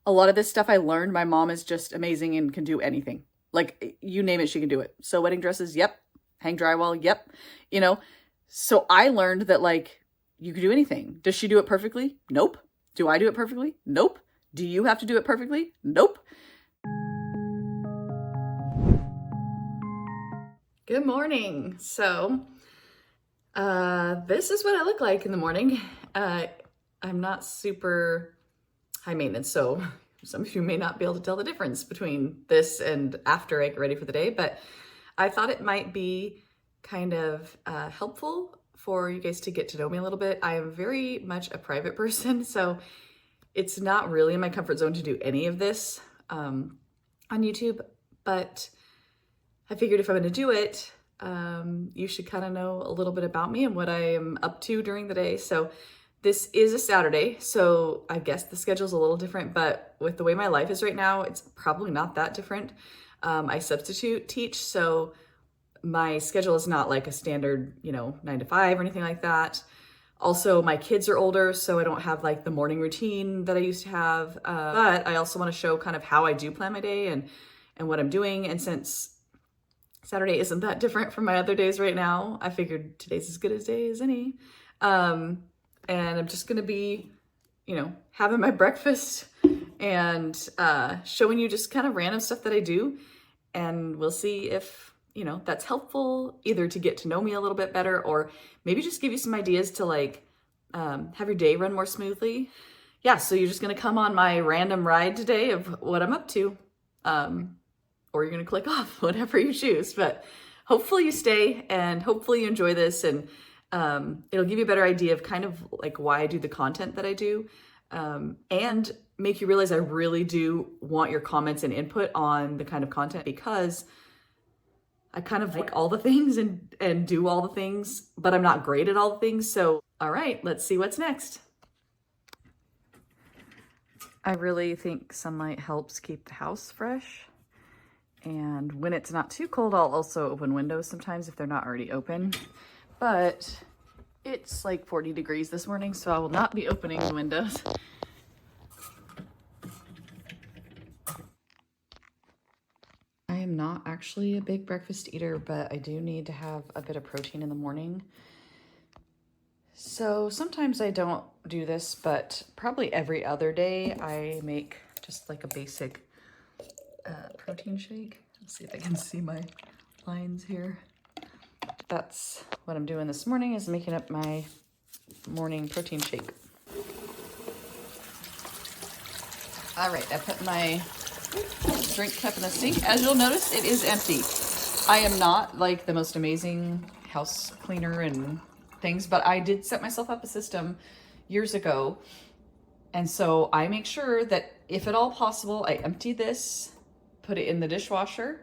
A lot of this stuff I learned, my mom is just amazing and can do anything. Like, you name it, she can do it. Sew wedding dresses, yep. Hang drywall, yep. You know, so I learned that, like, you can do anything. Does she do it perfectly? Nope. Do I do it perfectly? Nope. Do you have to do it perfectly? Nope. Good morning. So, this is what I look like in the morning. I'm not super high maintenance, so some of you may not be able to tell the difference between this and after I get ready for the day, but I thought it might be kind of helpful for you guys to get to know me a little bit. I am very much a private person, so it's not really in my comfort zone to do any of this on YouTube, but I figured if I'm going to do it, you should kind of know a little bit about me and what I am up to during the day. So this is a Saturday, so I guess the schedule's a little different, but with the way my life is right now, it's probably not that different. I substitute teach, so my schedule is not like a standard, 9 to 5 or anything like that. Also, my kids are older, so I don't have like the morning routine that I used to have. But I also want to show kind of how I do plan my day and what I'm doing. And since Saturday isn't that different from my other days right now, I figured today's as good a day as any. And I'm just gonna be, having my breakfast and showing you just kind of random stuff that I do. And we'll see if, that's helpful either to get to know me a little bit better or maybe just give you some ideas to have your day run more smoothly. Yeah, so you're just gonna come on my random ride today of what I'm up to. Or you're gonna click off, whatever you choose. But hopefully you stay and hopefully you enjoy this, and it'll give you a better idea of kind of like why I do the content that I do, and make you realize I really do want your comments and input on the kind of content, because I kind of like all the things and do all the things, but I'm not great at all the things. So, all right, let's see what's next. I really think sunlight helps keep the house fresh. And when it's not too cold, I'll also open windows sometimes if they're not already open. But it's like 40 degrees this morning, so I will not be opening the windows. I am not actually a big breakfast eater, but I do need to have a bit of protein in the morning. So sometimes I don't do this, but probably every other day I make just like a basic protein shake. Let's see if I can see my lines here. That's what I'm doing this morning, is making up my morning protein shake. All right, I put my drink cup in the sink. As you'll notice, it is empty. I am not like the most amazing house cleaner and things, but I did set myself up a system years ago. And so I make sure that if at all possible, I empty this, put it in the dishwasher,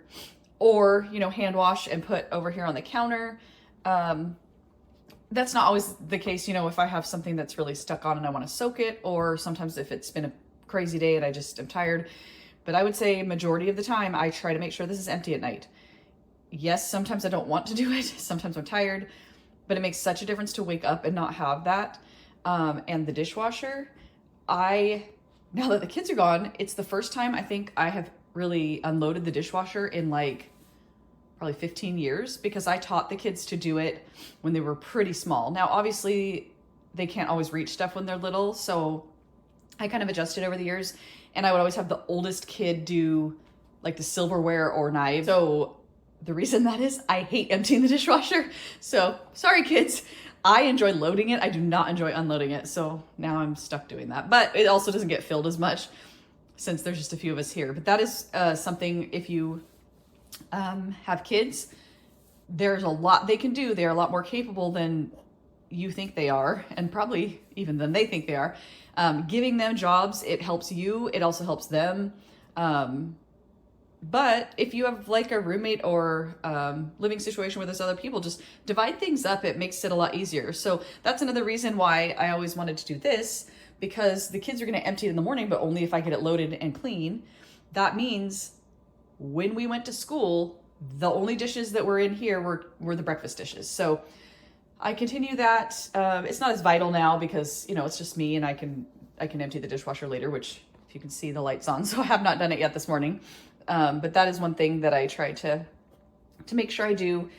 or, hand wash and put over here on the counter. That's not always the case, if I have something that's really stuck on and I want to soak it, or sometimes if it's been a crazy day and I just am tired. But I would say majority of the time, I try to make sure this is empty at night. Yes, sometimes I don't want to do it. Sometimes I'm tired, but it makes such a difference to wake up and not have that. And the dishwasher, now that the kids are gone, it's the first time I think I have really unloaded the dishwasher in like probably 15 years, because I taught the kids to do it when they were pretty small. Now, obviously, they can't always reach stuff when they're little, so I kind of adjusted over the years, and I would always have the oldest kid do like the silverware or knives. So the reason that is, I hate emptying the dishwasher. So sorry, kids. I enjoy loading it. I do not enjoy unloading it. So now I'm stuck doing that. But it also doesn't get filled as much since there's just a few of us here. But that is something, if you have kids, there's a lot they can do. They're a lot more capable than you think they are, and probably even than they think they are. Giving them jobs, it helps you. It also helps them. But if you have like a roommate or living situation with this other people, just divide things up. It makes it a lot easier. So that's another reason why I always wanted to do this, because the kids are going to empty it in the morning, but only if I get it loaded and clean. That means when we went to school, the only dishes that were in here were the breakfast dishes. So I continue that. It's not as vital now because, it's just me, and I can empty the dishwasher later, which if if you can see the lights on. So I have not done it yet this morning. But that is one thing that I try to make sure I do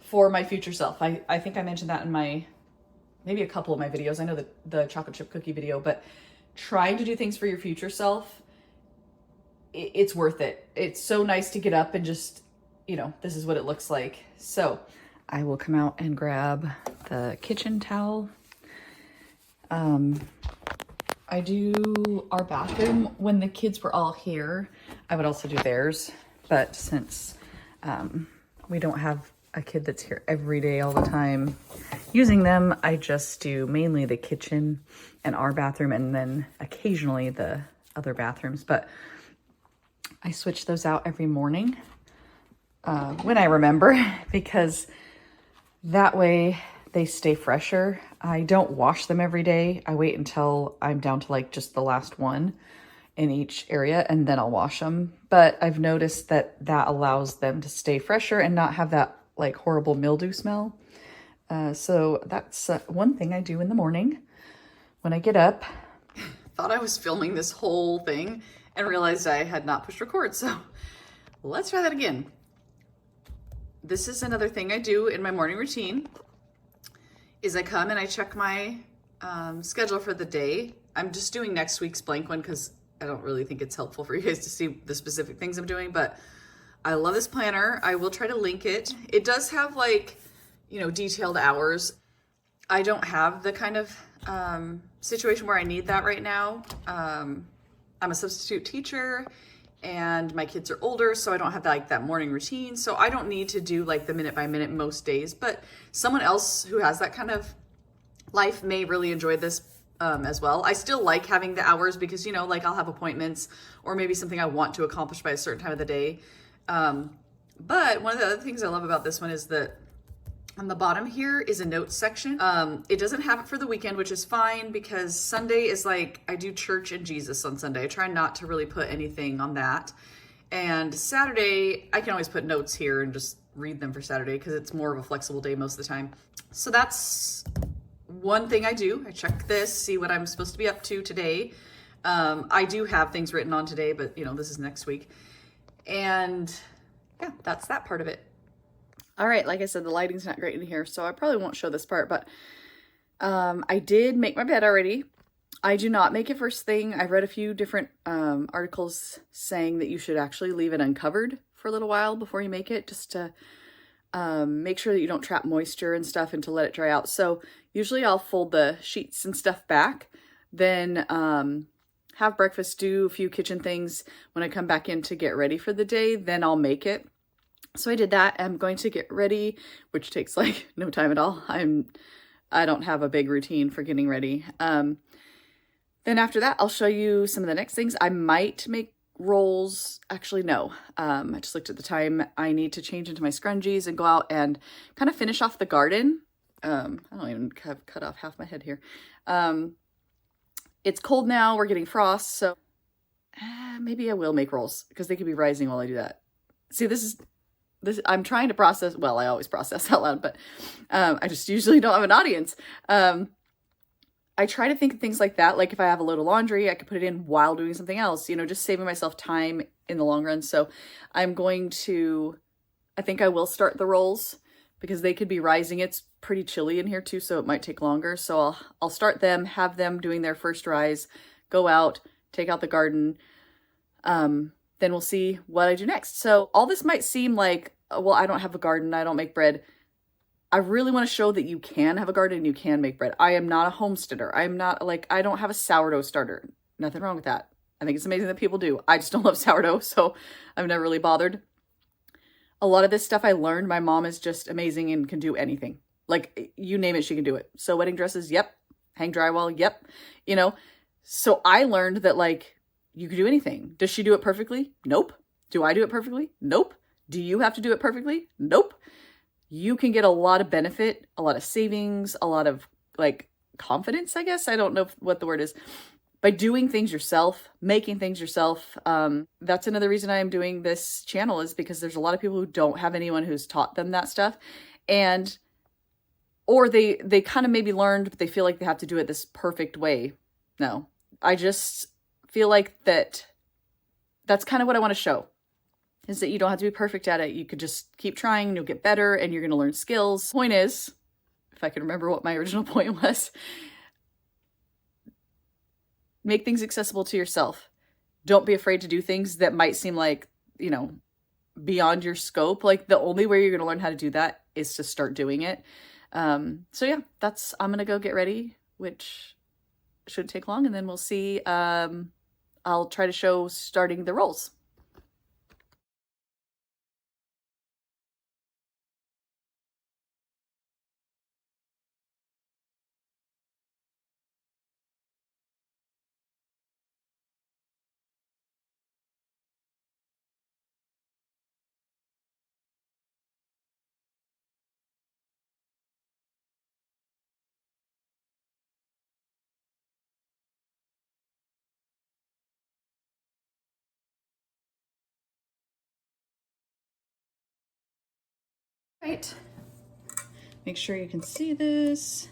for my future self. I think I mentioned that in maybe a couple of my videos. I know the chocolate chip cookie video, but trying to do things for your future self, it's worth it. It's so nice to get up and just, this is what it looks like. So I will come out and grab the kitchen towel. I do our bathroom when the kids were all here. I would also do theirs, but since we don't have a kid that's here every day all the time using them, I just do mainly the kitchen and our bathroom, and then occasionally the other bathrooms. But I switch those out every morning when I remember, because that way they stay fresher. I don't wash them every day. I wait until I'm down to like just the last one in each area, and then I'll wash them. But I've noticed that allows them to stay fresher and not have that like horrible mildew smell. So that's one thing I do in the morning when I get up. Thought I was filming this whole thing and realized I had not pushed record. So let's try that again. This is another thing I do in my morning routine, is I come and I check my schedule for the day. I'm just doing next week's blank one because I don't really think it's helpful for you guys to see the specific things I'm doing, but I love this planner. I will try to link it. It does have like, detailed hours. I don't have the kind of situation where I need that right now. I'm a substitute teacher and my kids are older, so I don't have that morning routine. So I don't need to do like the minute by minute most days, but someone else who has that kind of life may really enjoy this as well. I still like having the hours because, like I'll have appointments or maybe something I want to accomplish by a certain time of the day. But one of the other things I love about this one is that on the bottom here is a notes section. It doesn't have it for the weekend, which is fine because Sunday is like, I do church and Jesus on Sunday. I try not to really put anything on that. And Saturday, I can always put notes here and just read them for Saturday because it's more of a flexible day most of the time. So that's one thing I do. I check this, see what I'm supposed to be up to today. I do have things written on today, but this is next week. And yeah, that's that part of it. All right, like I said, the lighting's not great in here, so I probably won't show this part, but I did make my bed already. I do not make it first thing. I've read a few different articles saying that you should actually leave it uncovered for a little while before you make it, just to make sure that you don't trap moisture and stuff and to let it dry out. So usually I'll fold the sheets and stuff back, then have breakfast, do a few kitchen things. When I come back in to get ready for the day, then I'll make it. So I did that. I'm going to get ready, which takes like no time at all. I don't have a big routine for getting ready. Then after that, I'll show you some of the next things. I might make rolls. Actually, no. I just looked at the time. I need to change into my scrunchies and go out and kind of finish off the garden. I don't even have cut off half my head here. It's cold now. We're getting frost. So maybe I will make rolls because they could be rising while I do that. See, this, I'm trying to process, well, I always process out loud, but I just usually don't have an audience. I try to think of things like that. Like if I have a load of laundry, I could put it in while doing something else, just saving myself time in the long run. So I think I will start the rolls because they could be rising. It's pretty chilly in here too, so it might take longer. So I'll start them, have them doing their first rise, go out, take out the garden. Then we'll see what I do next. So all this might seem like, well, I don't have a garden, I don't make bread. I really want to show that you can have a garden and you can make bread. I am not a homesteader. I'm not I don't have a sourdough starter. Nothing wrong with that. I think it's amazing that people do. I just don't love sourdough, so I've never really bothered. A lot of this stuff I learned, my mom is just amazing and can do anything. Like you name it, she can do it. So wedding dresses, yep. Hang drywall, yep. So I learned that you can do anything. Does she do it perfectly? Nope. Do I do it perfectly? Nope. Do you have to do it perfectly? Nope. You can get a lot of benefit, a lot of savings, a lot of confidence, I guess. I don't know what the word is. By doing things yourself, making things yourself. That's another reason I am doing this channel, is because there's a lot of people who don't have anyone who's taught them that stuff. Or they kind of maybe learned, but they feel like they have to do it this perfect way. No, I just feel like that's kind of what I want to show, is that you don't have to be perfect at it. You could just keep trying and you'll get better and you're going to learn skills. Point is, if I can remember what my original point was, make things accessible to yourself. Don't be afraid to do things that might seem like, you know, beyond your scope. Like the only way you're going to learn how to do that is to start doing it. So yeah, I'm going to go get ready, which shouldn't take long. And then we'll see. I'll try to show starting the rolls. Right. Make sure you can see this.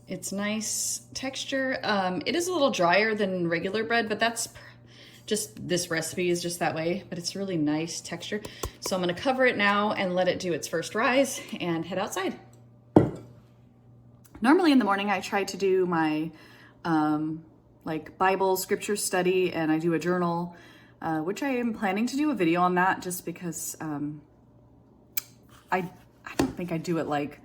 It's nice texture. It is a little drier than regular bread, but that's just, this recipe is just that way, but it's really nice texture. So I'm gonna cover it now and let it do its first rise and head outside. Normally in the morning, I try to do my like Bible scripture study, and I do a journal, which I am planning to do a video on that, just because I don't think I do it like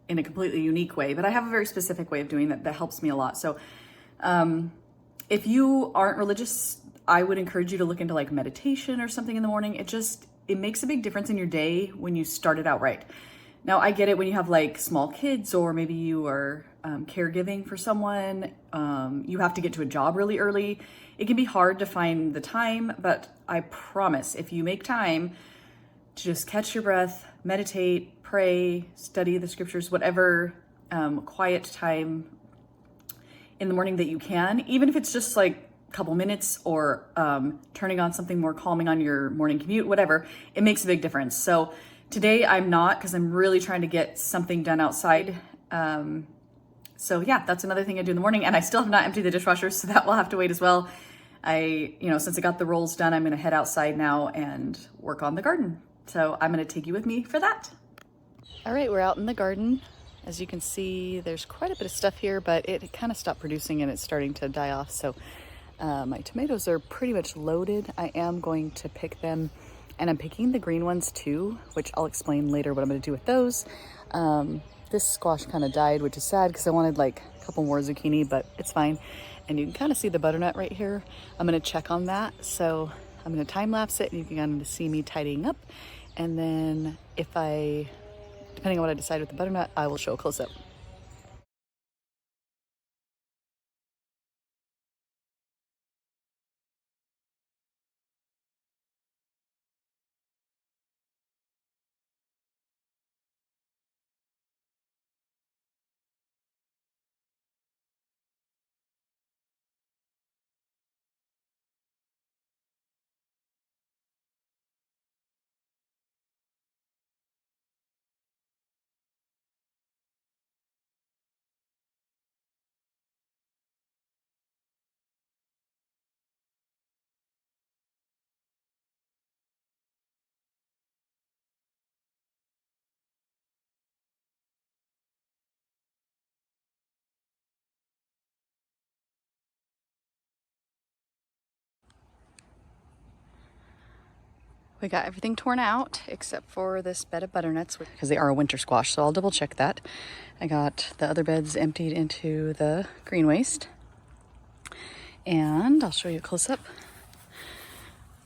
in a completely unique way, but I have a very specific way of doing that that helps me a lot. So if you aren't religious, I would encourage you to look into like meditation or something in the morning. It makes a big difference in your day when you start it out right. Now, I get it when you have like small kids, or maybe you are caregiving for someone, you have to get to a job really early. It can be hard to find the time, but I promise if you make time to just catch your breath, meditate, pray, study the scriptures, whatever quiet time in the morning that you can, even if it's just like a couple minutes, or turning on something more calming on your morning commute, whatever, it makes a big difference. So today I'm not, because I'm really trying to get something done outside. So yeah, that's another thing I do in the morning, and I still have not emptied the dishwasher, so that will have to wait as well. Since I got the rolls done, I'm gonna head outside now and work on the garden. So I'm gonna take you with me for that. All right, we're out in the garden. As you can see, there's quite a bit of stuff here, but it kind of stopped producing and it's starting to die off. So my tomatoes are pretty much loaded. I am going to pick them, and I'm picking the green ones too, which I'll explain later what I'm gonna do with those. This squash kind of died, which is sad because I wanted like a couple more zucchini, but it's fine. And you can kind of see the butternut right here. I'm gonna check on that. So I'm gonna time lapse it and you can kind of see me tidying up. And then depending on what I decide with the butternut, I will show a close up. We got everything torn out except for this bed of butternuts, because they are a winter squash, so I'll double check that. I got the other beds emptied into the green waste, and I'll show you a close up.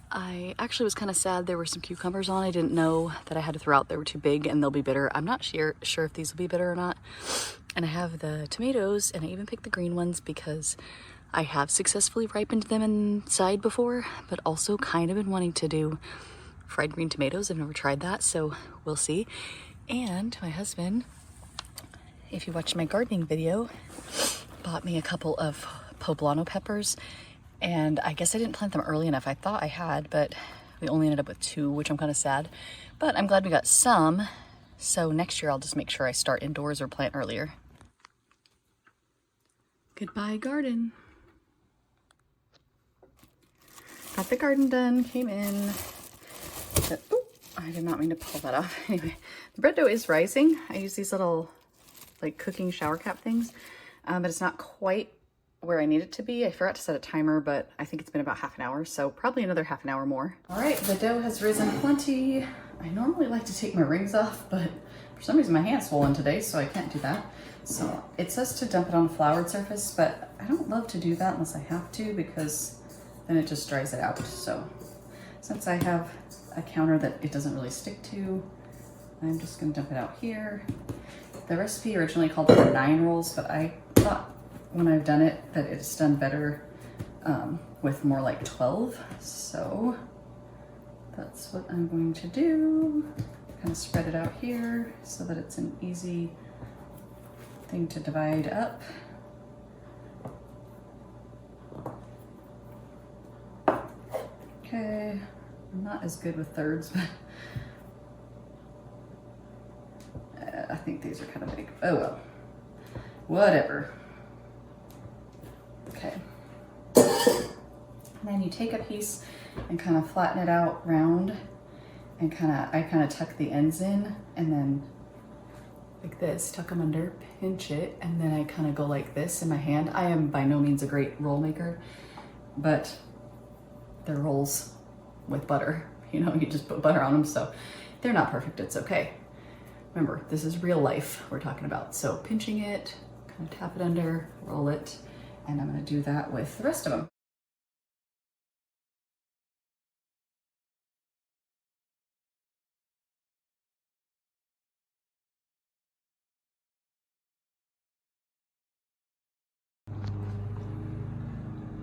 I actually was kind of sad there were some cucumbers on. I didn't know that I had to throw out. They were too big and they'll be bitter. I'm not sure if these will be bitter or not. And I have the tomatoes, and I even picked the green ones because I have successfully ripened them inside before, but also kind of been wanting to do fried green tomatoes. I've never tried that, so we'll see. And my husband, if you watched my gardening video, bought me a couple of poblano peppers, and I guess I didn't plant them early enough. I thought I had, but we only ended up with 2, which I'm kind of sad. But I'm glad we got some, so next year I'll just make sure I start indoors or plant earlier. Goodbye, garden. Got the garden done, came in. Oh, I did not mean to pull that off. Anyway, the bread dough is rising. I use these little like cooking shower cap things, but it's not quite where I need it to be. I forgot to set a timer, but I think it's been about half an hour, so probably another half an hour more. All right, the dough has risen plenty. I normally like to take my rings off, but for some reason my hand's swollen today, so I can't do that. So it says to dump it on a floured surface, but I don't love to do that unless I have to, because then it just dries it out. So since I have a counter that it doesn't really stick to, I'm just gonna dump it out here. The recipe originally called for 9 rolls, but I thought when I've done it that it's done better with more like 12. So that's what I'm going to do. Kind of spread it out here so that it's an easy thing to divide up. Okay, I'm not as good with thirds, but I think these are kind of big. Oh well, whatever. Okay. And then you take a piece and kind of flatten it out round, and I kind of tuck the ends in, and then like this, tuck them under, pinch it, and then I kind of go like this in my hand. I am by no means a great roll maker, but they're rolls with butter. You know, you just put butter on them, so they're not perfect, it's okay. Remember, this is real life we're talking about. So pinching it, kind of tap it under, roll it, and I'm gonna do that with the rest of them.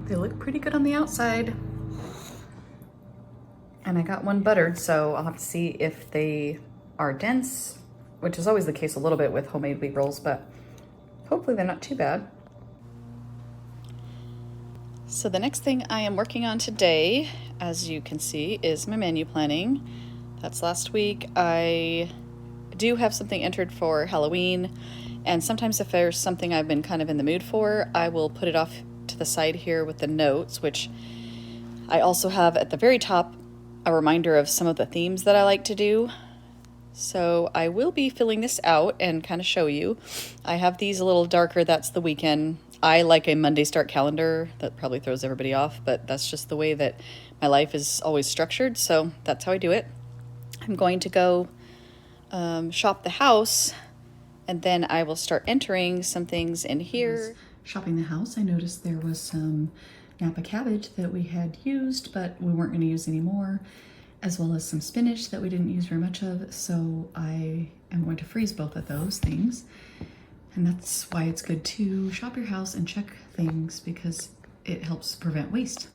They look pretty good on the outside. And I got one buttered, so I'll have to see if they are dense, which is always the case a little bit with homemade wheat rolls, but hopefully they're not too bad. So the next thing I am working on today, as you can see, is my menu planning. That's last week. I do have something entered for Halloween, and sometimes if there's something I've been kind of in the mood for, I will put it off to the side here with the notes, which I also have at the very top a reminder of some of the themes that I like to do. So I will be filling this out and kind of show you. I have these a little darker, that's the weekend. I like a Monday start calendar. That probably throws everybody off, but that's just the way that my life is always structured, so that's how I do it. I'm going to go shop the house, and then I will start entering some things in here. Shopping the house, I noticed there was some Napa cabbage that we had used, but we weren't going to use anymore, as well as some spinach that we didn't use very much of, so I am going to freeze both of those things. And that's why it's good to shop your house and check things, because it helps prevent waste.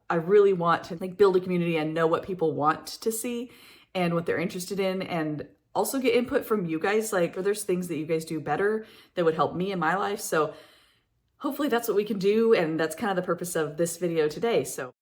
I really want to like build a community and know what people want to see and what they're interested in, and also get input from you guys. Like, or there's things that you guys do better that would help me in my life. So hopefully that's what we can do. And that's kind of the purpose of this video today. So